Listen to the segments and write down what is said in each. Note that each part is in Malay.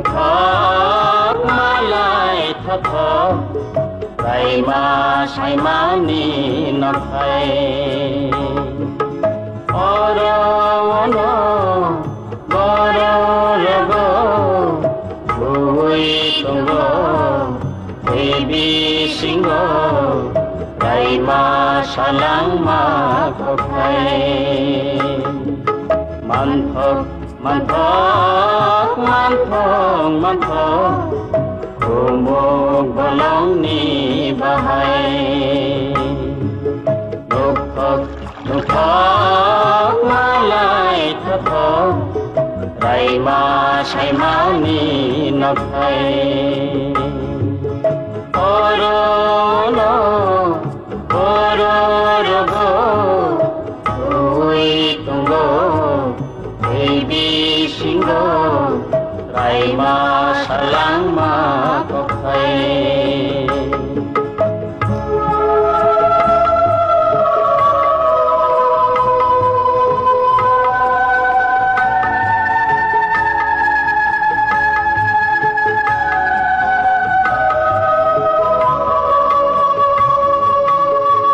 khóc má lại thấp thở vậy mà say má ni nó thay ở đâu nó ở đâu go vui tung go baby sing go vậy mà sa lang mà có thay man thọ man thọ man thọ man thọ một balong ni bahai đục thọ má lại thọ thọ vậy mà say má ni nó thay ở đâu go vui tung go baby sing go vậy mà sa lang mà có thay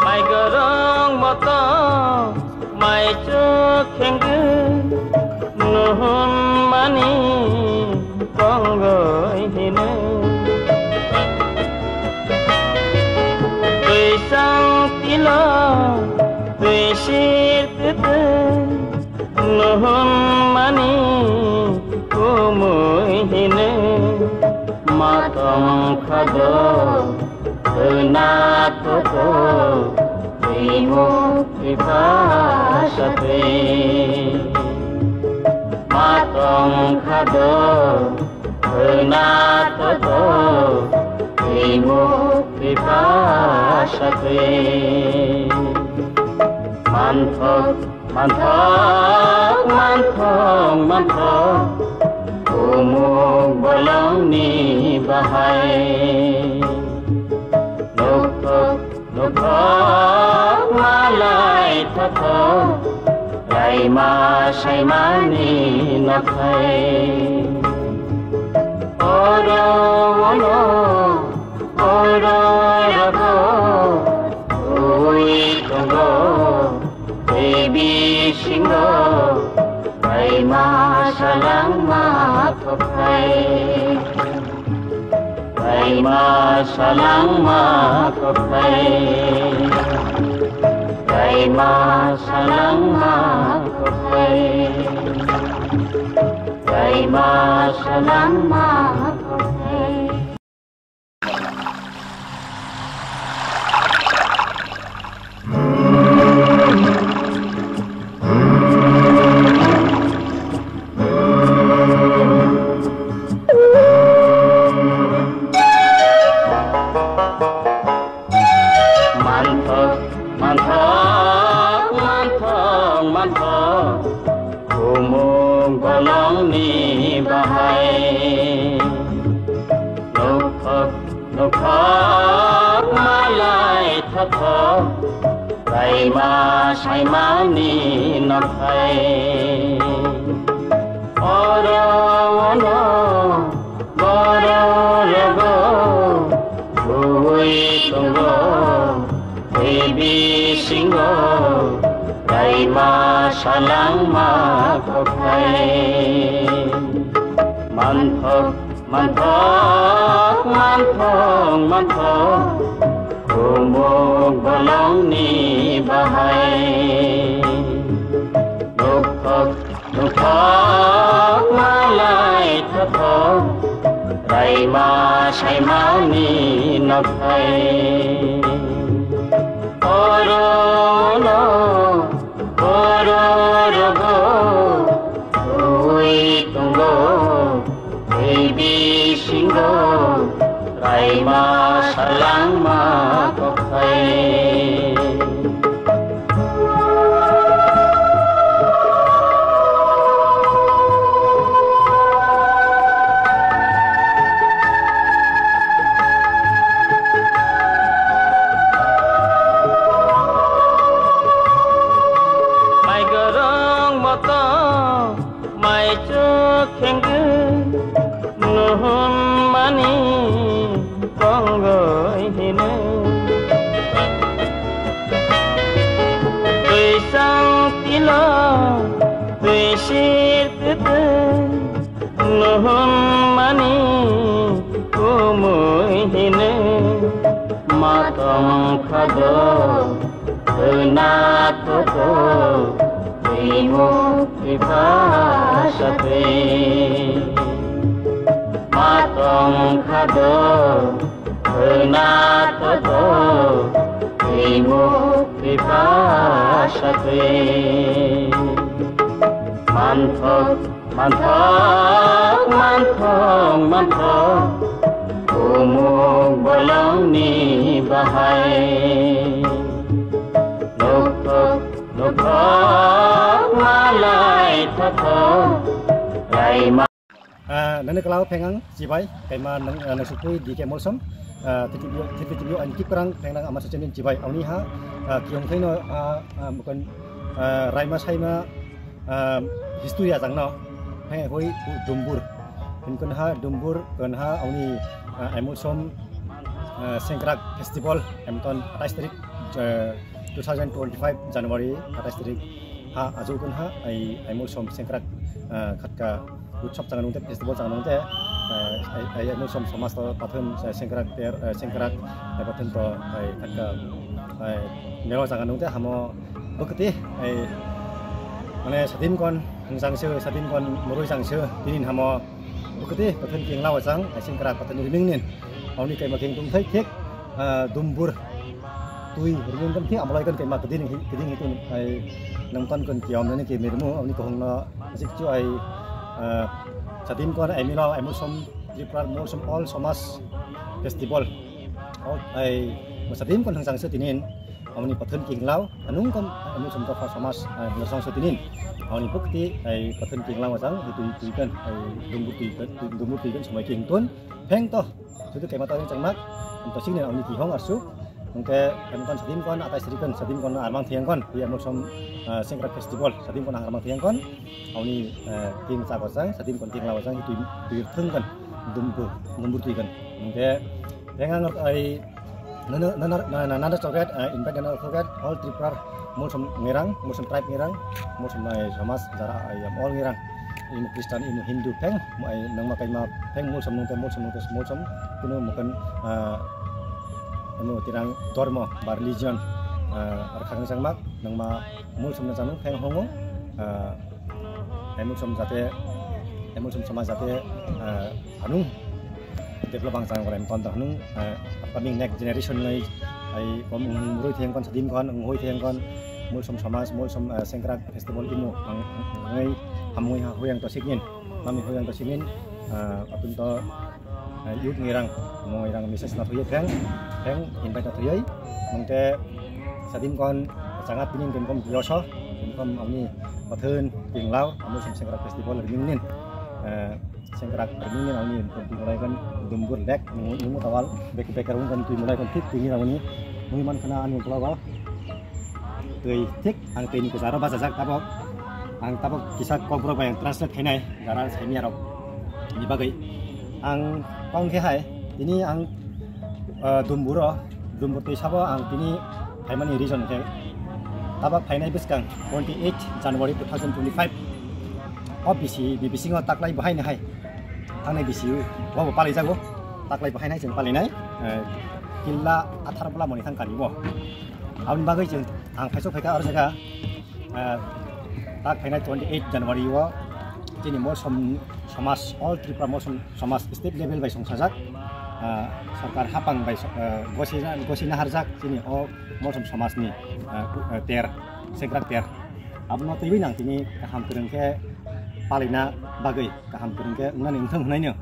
mày gărong một to mày chưa khen cứ nôn mani con gửi thì nên tuổi sang tí lo tuổi xí tư tư nôn mani cô mũi thì nên mà tổng khá đô từ na tô tô vì một vì phá sa thuy ma tông khá đô từ na tô tô vì một vì phá sa thuy man thọ man thọ cô một balong ni bahai nục thọ má lại thọ thọ vậy mà say má ni nó thay ở đâu go vui tung go baby sing go vậy mà sa lang mà thọ thay vậy mà sa lang mà có thay vậy mà sa lang mà có thay vậy mà sa lang mà có thay man thọ cô một balong ni bahai nục thọ má lại thọ thọ vậy mà say má ni nó thay ở đâu go vui tung go baby sing go vậy mà sa lang mà có thay man thọ cô một balong ni bahai nục thọ má lại thọ thọ vậy mà say má ni nó thay ở đâu go vui tung go baby sing go vậy mà sa lang mà có thay mày gărong một to mày chưa khen cứ nuhun mani konggoi hine tui sang tilo tui sir tete nuhun mani kumui hine matong khado na toto imu ipasate matong khado na toto imu ipasate manthok manthok manthok manthok umuk bolong ni bahai Nukuk, nukuk, malay tato, raima. Nana kalau pengang cibai, kema nang supui di kemolsom, tiba-tiba anjing perang pengang amat sejenis cibai. Awni ha, kiong kaino bukan raima saima historia jangno, pengen hoi dumbur, mungkin ha dumbur, kan ha awni emolsom sengkrak festival, emton atas tarik 2025 January atas tarik ha ajukan ha ai mulsom sengkrak khatka utsav jangan nungte festival jangan nungte ai mulsom samas to pathun sengkrak ter sengkrak pathun to ai khatka ai melo jangan nungte hamo bekti ai mane sadim kon hangsang se sadim kon murui sang se tinin hamo bekti pathun king lawa jang ai sengkrak pathun riming nin awni kai making tung thai thek dumbur tui ringin kan kia amulai kan kai mak keding itu ai nangton kan kiam nani ke mirmu awni ko hongna asik chu ai sadim kon ai milo ai musom triplar musom all somas festival all ai musadim kon hangsang setinin awni pathun king lau anung kon ai musom to somas hangsang setinin awni bukti ai pathun king lau jang itu kan ai dumbur tui kan samai king tun peng to sudah kai mata yang cangmak untuk sini awni ki hong asu Mungkin emkan sadim kon atas serikan sadim kon armang tiang kon dia musim sengkrak festival sadim kon armang tiang kon awni ting sakosang sadim kon ting lawasang itu tengkan dumbur tikan mungkin dengan ai nana coket impact nana coket all triplar musim ngerang musim tribe ngerang musim samas jara ayam all ngerang ini Kristen ini Hindu peng nang makai ma peng musim kuno mungkin anu tirang dormo bar religion arkang sangmak nang ma mul som na peng hongo emul som sama jate anu develop bang sang orang kon anu upcoming next generation ngai ai kom murui thiang kon sadim kon ngoi thiang kon mul som sama mul som sengkrak festival imu ngai hamui ha hoyang to signin mami hoyang to signin apun to youth ngirang mises na thoye peng invite thoye mongte sadim kon sangat pinin kom yoso kom amni pathun king lau amu sengkrak festival rimingnin sengkrak rimingnin amni mulai kan dumbur dek mu tawal bek kan mulai kan tik tinggi amni muiman kana anu kelawal tui tik ang tin ke sara bahasa jak tabok kisah kobro yang translate khenai gara saimi arok ni bagai ang pang hai ini ang dumbur tui sabo ang ini Taiwan region ke tabak Taiwan biskang 28 January 2025 BBC ngo taklai bahai ni hai ang BBC wa palai jago taklai bahai nai jeng palai nai killa 18 moni thang kani mo aun bagai jeng ang phaisok phaika ar jaga tak Taiwan 28 January wa ini musim samas all triplar musim samas state level by songsajak sarkar hapang by gosina harjak sini musim samas ni ter sengkrak ter abno tiwi nang tini kaham turun ke palina bagai kaham turun ke ngan ingthang hnai no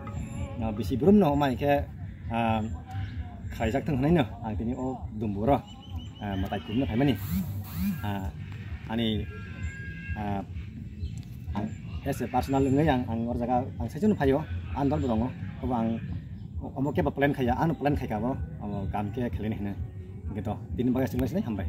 bisi brum no mai ke khaijak thang hnai no ang tini dumburo matai kumna phaimani ani as a personal yang ang jaga ang sejun phayo andal bodongo ko ang omo ke plan khaya an plan khai ka bo omo kam ke khelene hene gitu tin bagai singlas nai hambai